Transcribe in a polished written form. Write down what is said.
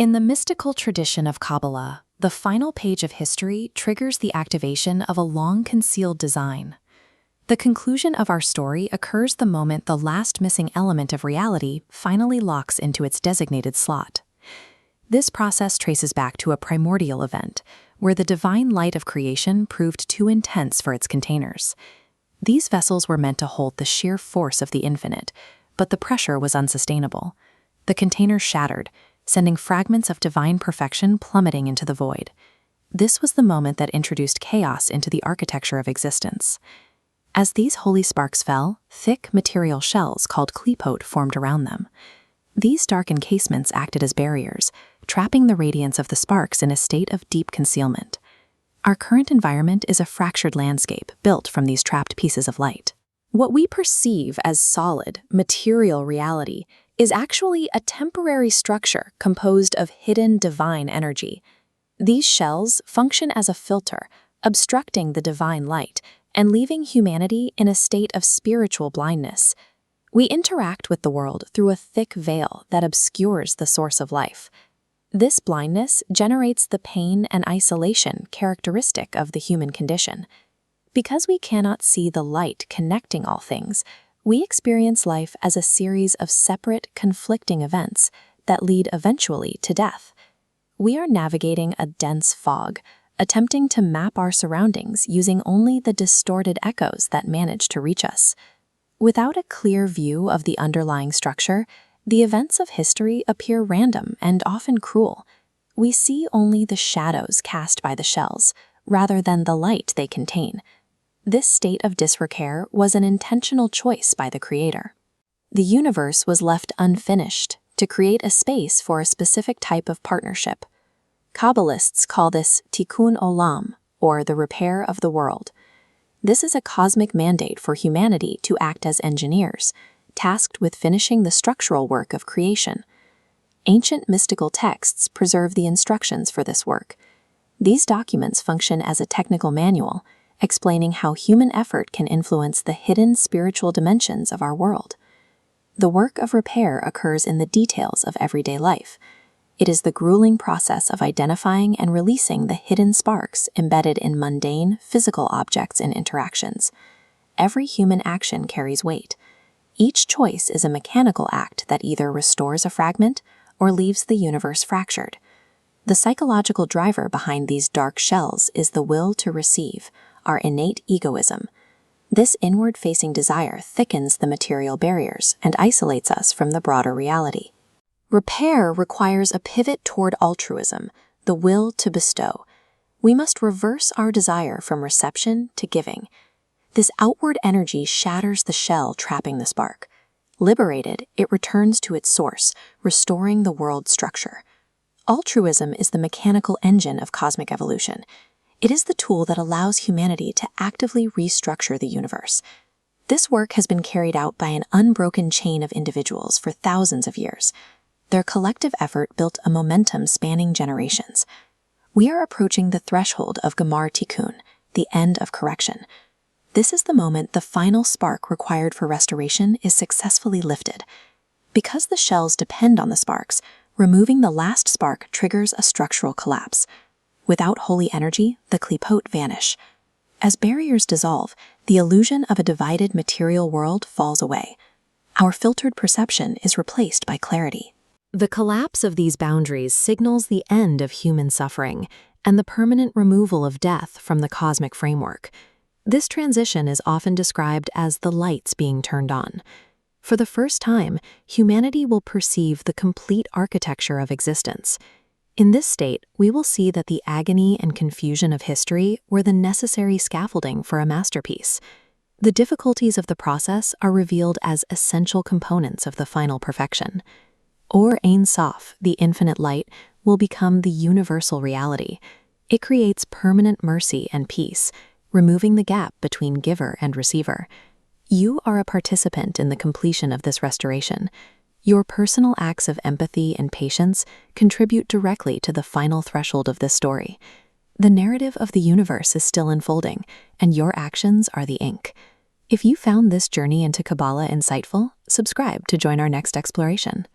In the mystical tradition of Kabbalah, the final page of history triggers the activation of a long-concealed design. The conclusion of our story occurs the moment the last missing element of reality finally locks into its designated slot. This process traces back to a primordial event, where the divine light of creation proved too intense for its containers. These vessels were meant to hold the sheer force of the infinite, but the pressure was unsustainable. The containers shattered, sending fragments of divine perfection plummeting into the void. This was the moment that introduced chaos into the architecture of existence. As these holy sparks fell, thick material shells called klipot formed around them. These dark encasements acted as barriers, trapping the radiance of the sparks in a state of deep concealment. Our current environment is a fractured landscape built from these trapped pieces of light. What we perceive as solid, material reality is actually a temporary structure composed of hidden divine energy. These shells function as a filter, obstructing the divine light and leaving humanity in a state of spiritual blindness. We interact with the world through a thick veil that obscures the source of life. This blindness generates the pain and isolation characteristic of the human condition. Because we cannot see the light connecting all things, we experience life as a series of separate, conflicting events that lead eventually to death. We are navigating a dense fog, attempting to map our surroundings using only the distorted echoes that manage to reach us. Without a clear view of the underlying structure, the events of history appear random and often cruel. We see only the shadows cast by the shells, rather than the light they contain. This state of disrepair was an intentional choice by the Creator. The universe was left unfinished to create a space for a specific type of partnership. Kabbalists call this Tikkun Olam, or the repair of the world. This is a cosmic mandate for humanity to act as engineers, tasked with finishing the structural work of creation. Ancient mystical texts preserve the instructions for this work. These documents function as a technical manual, explaining how human effort can influence the hidden spiritual dimensions of our world. The work of repair occurs in the details of everyday life. It is the grueling process of identifying and releasing the hidden sparks embedded in mundane, physical objects and interactions. Every human action carries weight. Each choice is a mechanical act that either restores a fragment or leaves the universe fractured. The psychological driver behind these dark shells is the will to receive, our innate egoism. This inward-facing desire thickens the material barriers and isolates us from the broader reality. Repair requires a pivot toward altruism, the will to bestow. We must reverse our desire from reception to giving. This outward energy shatters the shell trapping the spark. Liberated, it returns to its source, restoring the world's structure. Altruism is the mechanical engine of cosmic evolution. It is the tool that allows humanity to actively restructure the universe. This work has been carried out by an unbroken chain of individuals for thousands of years. Their collective effort built a momentum spanning generations. We are approaching the threshold of Gmar Tikkun, the end of correction. This is the moment the final spark required for restoration is successfully lifted. Because the shells depend on the sparks, removing the last spark triggers a structural collapse. Without holy energy, the klipot vanish. As barriers dissolve, the illusion of a divided material world falls away. Our filtered perception is replaced by clarity. The collapse of these boundaries signals the end of human suffering and the permanent removal of death from the cosmic framework. This transition is often described as the lights being turned on. For the first time, humanity will perceive the complete architecture of existence. In this state, we will see that the agony and confusion of history were the necessary scaffolding for a masterpiece. The difficulties of the process are revealed as essential components of the final perfection. Or Ein Sof, the infinite light, will become the universal reality. It creates permanent mercy and peace, removing the gap between giver and receiver. You are a participant in the completion of this restoration. Your personal acts of empathy and patience contribute directly to the final threshold of this story. The narrative of the universe is still unfolding, and your actions are the ink. If you found this journey into Kabbalah insightful, subscribe to join our next exploration.